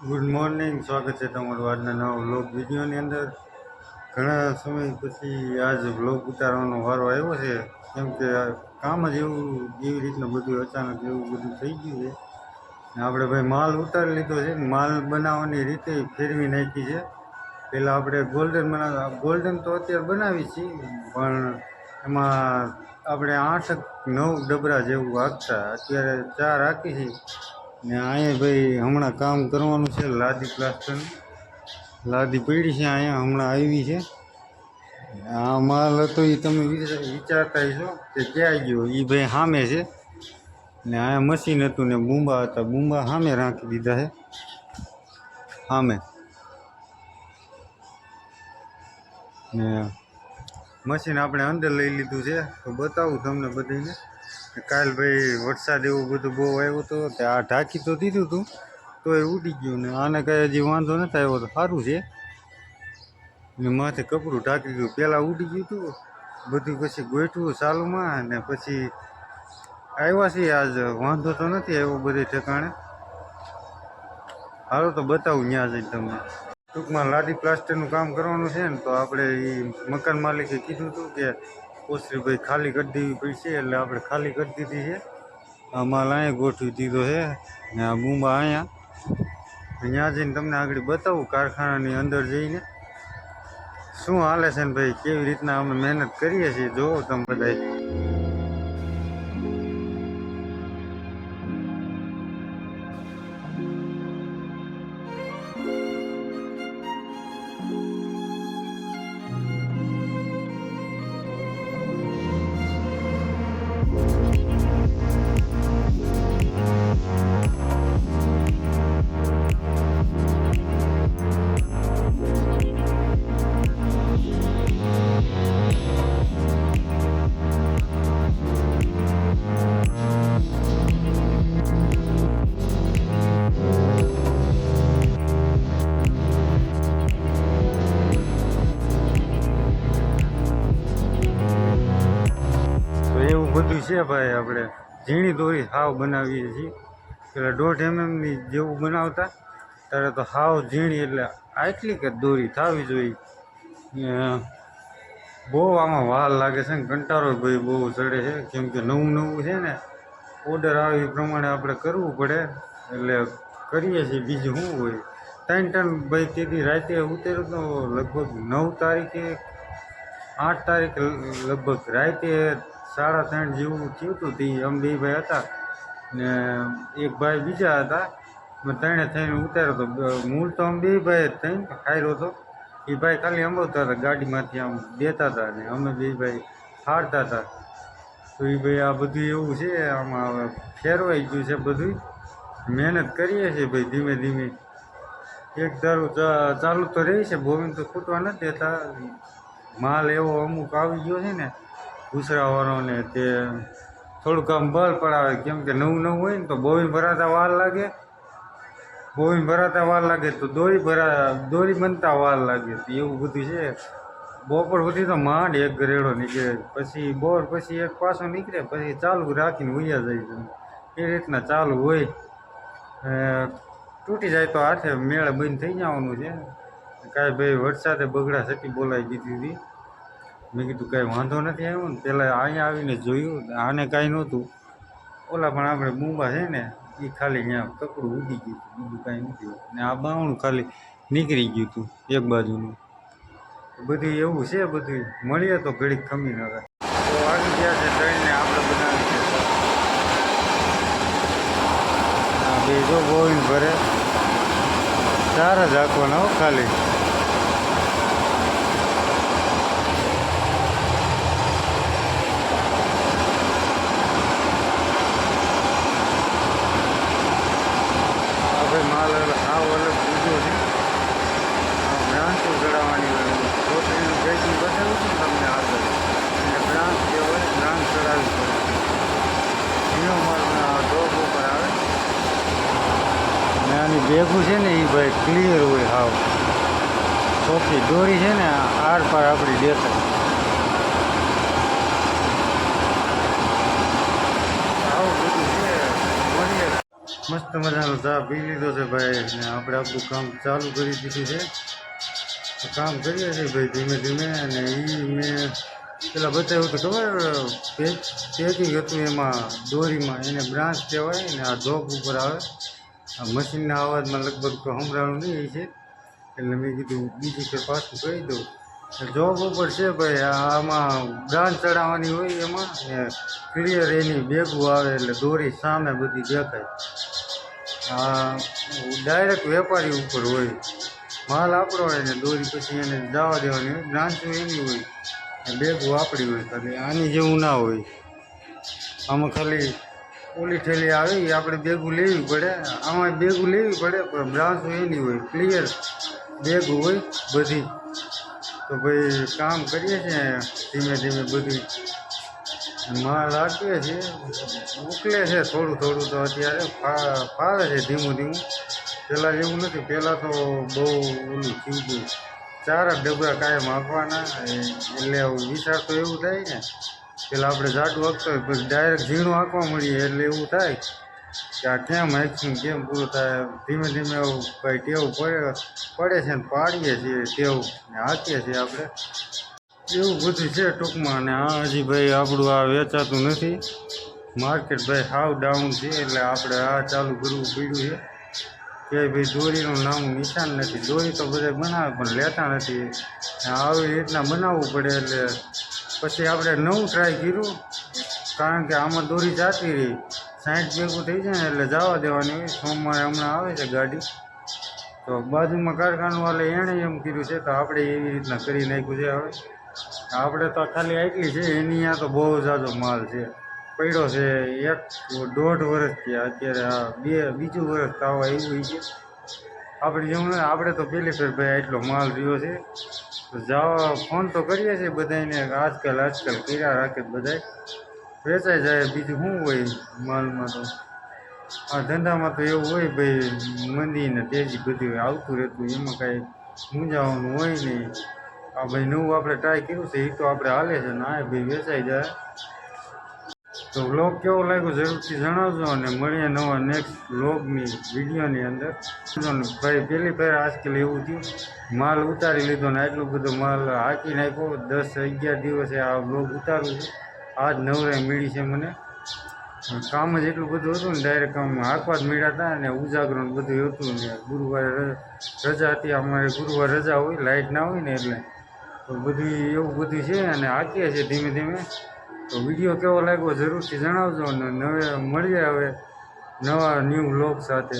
Good morning, સ્વાગત છે તમારું આજના નવા વ્લોગ વિડીયોની અંદર. ઘણા સમય પછી આજ વ્લોગ ઉતારવાનો વારો આવ્યો છે, કેમ કે કામ જ એવી રીતના બધું અચાનક એવું બધું થઈ ગયું છે. ને આપણે ભાઈ માલ ઉતારી લીધો છે. માલ બનાવવાની રીતે ફેરવી નાખી છે. પહેલાં આપણે ગોલ્ડન તો અત્યારે બનાવી છીએ, પણ એમાં આપણે 8-9 ડબરા જેવું હાંકતા, અત્યારે 4 હાંકી છીએ. ને અહીંયા ભાઈ હમણાં કામ કરવાનું છે, લાદી પ્લાસ્ટરની લાદી પડી છે અહીંયા, હમણાં આવી છે. આ માલ હતો એ તમે વિચારતા હશો કે ક્યાં ગયો, એ ભાઈ સામે છે. ને અહીંયા મશીન હતું ને બૂંબા હતા, બૂંબા સામે રાખી દીધા છે સામે. ને મશીન આપણે અંદર લઈ લીધું છે, તો બતાવું તમને બધાને. કાલ ભાઈ વરસાદ એવું બધું બહુ આવ્યો હતો, તે આ ઢાંકી તો દીધું હતું તો એ ઉડી ગયું. ને આને કાંઈ હજી વાંધો નથી આવ્યો, તો સારું છે. ને માથે કપડું ઢાંકી દીધું, પહેલાં ઉડી ગયું હતું બધું, પછી ગોઠવું ચાલુમાં, ને પછી આવ્યા છીએ આજ. વાંધો તો નથી આવ્યો બધે ઠેકાણે. હાલો તો બતાવું ત્યાં જઈને તમને. ટૂંકમાં લાદી પ્લાસ્ટરનું કામ કરવાનું છે ને, તો આપણે એ મકાન માલિકે કીધું હતું કે ઓસરીભાઈ ખાલી કરી દેવી પડશે, એટલે આપણે ખાલી કરી દીધી છે. આ માલ અહીંયા ગોઠવી દીધો છે, ને આ બૂંબા અહીંયા. ત્યાં જઈને તમને આગળ બતાવું કારખાનાની અંદર જઈને શું હાલે છે ને ભાઈ, કેવી રીતના અમે મહેનત કરીએ છીએ, જોવો તમે બધા. બધું છે ભાઈ, આપણે ઝીણી દોરી હાવ બનાવીએ છીએ. પેલા 1.5 mm જેવું બનાવતા, ત્યારે તો હાવ ઝીણી, એટલે આટલી કે દોરી થવી જોઈએ. બહુ આમાં વાર લાગે છે ને, કંટાળો ભાઈ બહુ ચડે છે, કેમ કે નવું છે ને, ઓર્ડર આવે એ પ્રમાણે આપણે કરવું પડે, એટલે કરીએ છીએ. બીજું શું હોય, 3 ટન ભાઈ તેથી રાતે ઉતર્યું તો લગભગ 9 તારીખે 8 તારીખે લગભગ રાતે 3:30 જેવું થયું હતું. તે અમે 2 ભાઈ હતા ને એક ભાઈ બીજા હતા, મેં 3 થઈને ઉતાર્યો હતો. મૂળ તો અમે 2 ભાઈ જ થઈને ખાયરો હતો. એ ભાઈ ખાલી અંબાવતા હતા, ગાડીમાંથી આમ દેતા હતા, ને અમે 2 ભાઈ હારતા હતા. તો એ ભાઈ આ બધું એવું છે, આમાં હવે ફેરવાઈ ગયું છે બધું. મહેનત કરીએ છીએ ભાઈ ધીમે ધીમે. એક ધારું ચાલુ તો રહી છે, બોવિન તો ખૂટવા નથી દેતા. માલ એવો અમુક આવી ગયો છે ને ઘૂસરાવાળો, ને તે થોડુંક આમ બળ પડાવે, કેમ કે નવું હોય ને તો બોવિન ભરાતા વાર લાગે. બોવિન ભરાતા વાર લાગે તો દોરી બનતા વાર લાગે, એવું બધું છે. બપોર સુધી તો માંડ એક ગરેડો નીકળે, પછી બોર પછી એક પાછો નીકળે, પછી ચાલુ રાખીને ઉયા જાય. એ રીતના ચાલુ હોય. તૂટી જાય તો હાથે મેળે બંધ થઈ જવાનું છે. કાંઈ ભાઈ વરસાદે બગડા સટી બોલાવી દીધી હતી. મેં કીધું કાંઈ વાંધો નથી આવ્યો ને, પહેલાં અહીંયા આવીને જોયું, આને કાંઈ નહોતું. ઓલા પણ આપણે બૂંબા છે ને, એ ખાલી ત્યાં કપડું ઉડી ગયું હતું, બીજું કાંઈ નથી. ને આ બાવણું ખાલી નીકળી ગયું હતું એક બાજુનું. બધું એવું છે. બધું મળીએ તો ઘડીક ખમી ન રહે. તો આવી ગયા છે ટ્રેનને આપણે બનાવી છે. આ બે જો બોવિન ભરે 4 જ રાખવાના હો ખાલી. માલ હાવ અલગ બીજો છે. બ્રાન્ચો ચડાવવાની કોથળીનું પેકિંગ બતાવ્યું છે ને તમને આગળ, અને બ્રાન્ચ જે હોય બ્રાન્ચ ચડાવવી પડે. ઝીણો માલ ડોક ઉપર આવે ને આની ભેગું છે ને એ ભાઈ ક્લિયર હોય, હાવ ચોખ્ખી દોરી છે ને, આર પાર આપણી દેખાય. આવું બધું છે. મળીએ મસ્ત મજાનો ચા પી લીધો છે ભાઈ ને આપણે આપણું કામ ચાલુ કરી દીધું છે. તો કામ કરીએ છીએ ભાઈ ધીમે ધીમે. અને એ મેં પેલા બતાવ્યું તો ખબર પેકિંગ હતું એમાં દોરીમાં, એને બ્રાન્ચ કહેવાય ને આ જોબ ઉપર આવે. આ મશીનના અવાજમાં લગભગ તો સંભળાણું નહીં એ છે, એટલે મેં કીધું બીજી ફેર પાછું કહી દઉં. જોબ ઉપર છે ભાઈ. આમાં બ્રાન્ચ ચડાવવાની હોય એમાં ને ક્લિયર એની ભેગું આવે એટલે દોરી સામે બધી દેખાય. આ ડાયરેક્ટ વેપારી ઉપર હોય, માલ આપણો હોય ને દોરી પછી એને જવા દેવાની હોય. બ્રાન્ચો એની હોય ને ભેગું આપણી હોય. ખાલી આની જેવું ના હોય. આમાં ખાલી ઓલી ઠેલી આવે એ આપણે ભેગું લેવી પડે, આમાં ભેગું લેવી પડે પણ બ્રાન્ચો એની હોય, ક્લિયર ભેગું હોય બધી. તો ભાઈ કામ કરીએ છીએ ધીમે ધીમે બધું માલ આપીએ છીએ. ઉકલે છે થોડું થોડું તો અત્યારે ફાવે છે ધીમું ધીમું. પહેલાં જેવું નથી. પહેલાં તો બહુ ઓલું થયું હતું, 4 જ ડબરા કાયમ આપવાના. એટલે વિચાર તો એવું થાય ને, પેલા આપણે જાડું આપતો હોય પછી ડાયરેક્ટ ઝીણું આંકવા મળીએ એટલે એવું થાય કે આ કેમ આંકશું કેમ પૂરું થાય. ધીમે ધીમે ભાઈ ટેવ પડે છે ને પાડીએ છીએ ટેવ ને આંકીએ છીએ આપણે. એવું બધું છે ટૂંકમાં. અને આ હજી ભાઈ આપણું આ વેચાતું નથી. માર્કેટ ભાઈ હાવ ડાઉન છે એટલે આપણે આ ચાલુ કરવું પડ્યું છે કે ભાઈ દોરીનું નામું નિશાન નથી. દોરી તો બધા બનાવે પણ લેતા નથી. આવી રીતના બનાવવું પડે એટલે પછી આપણે નવું ટ્રાય કર્યું, કારણ કે આમાં દોરી જાતી રહી 60 ભેગું થઈ જાય ને એટલે જવા દેવાની હોય. સોમવારે હમણાં આવે છે ગાડી, તો બાજુમાં કારખાનું વાલે એણે એમ કર્યું છે તો આપણે એવી રીતના કરી નાખ્યું છે. હવે આપણે તો ખાલી આટલી છે, એની ત્યાં તો બહુ ઝાઝો માલ છે પડ્યો છે. 1.5 વર્ષથી અત્યારે આ બીજું વર્ષ થવા એવું છે. આપણે જેવું ને, આપણે તો પહેલી ફેર ભાઈ આટલો માલ રહ્યો છે. તો જવા ફોન તો કરીએ છીએ બધાને, આજકાલ કર્યા રાખે બધા, વેચાઈ જાય. બીજું શું હોય માલમાં તો, આ ધંધામાં તો એવું હોય ભાઈ, મંદી ને તેજી બધી આવતું રહેતું, એમાં કાંઈ મૂંઝાવાનું હોય નહીં. આ ભાઈ નવું આપણે ટ્રાય કર્યું છે એ તો આપણે હાલે છે ને, આ ભાઈ વેચાઈ જાય. તો વ્લોગ કેવો લાગ્યો જરૂરથી જણાવજો અને મળીએ નવા નેક્સ્ટ વ્લોગની વિડીયોની અંદર. ભાઈ પહેલી ફેર આજકાલ એવું થયું, માલ ઉતારી લીધો ને આટલું બધો માલ હાંકી નાખ્યો. 10-11 દિવસે આ વ્લોગ ઉતારું છું. આજ નવરાઈ મળી છે મને. કામ જ એટલું બધું હતું ને, ડાયરેક્ટ કામ હાંકવા જ મળ્યા હતા ને ઉજાગરો બધું હતું ને ગુરુવારે રજા હતી. અમારે ગુરુવાર રજા હોય, લાઇટ ના હોય ને એટલે. તો બધું એવું બધું છે અને હાંકીએ છીએ ધીમે ધીમે. તો વિડીયો કેવો લાગ્યો જરૂરથી જણાવજો અને મળીએ હવે નવા ન્યૂ વ્લોગ સાથે.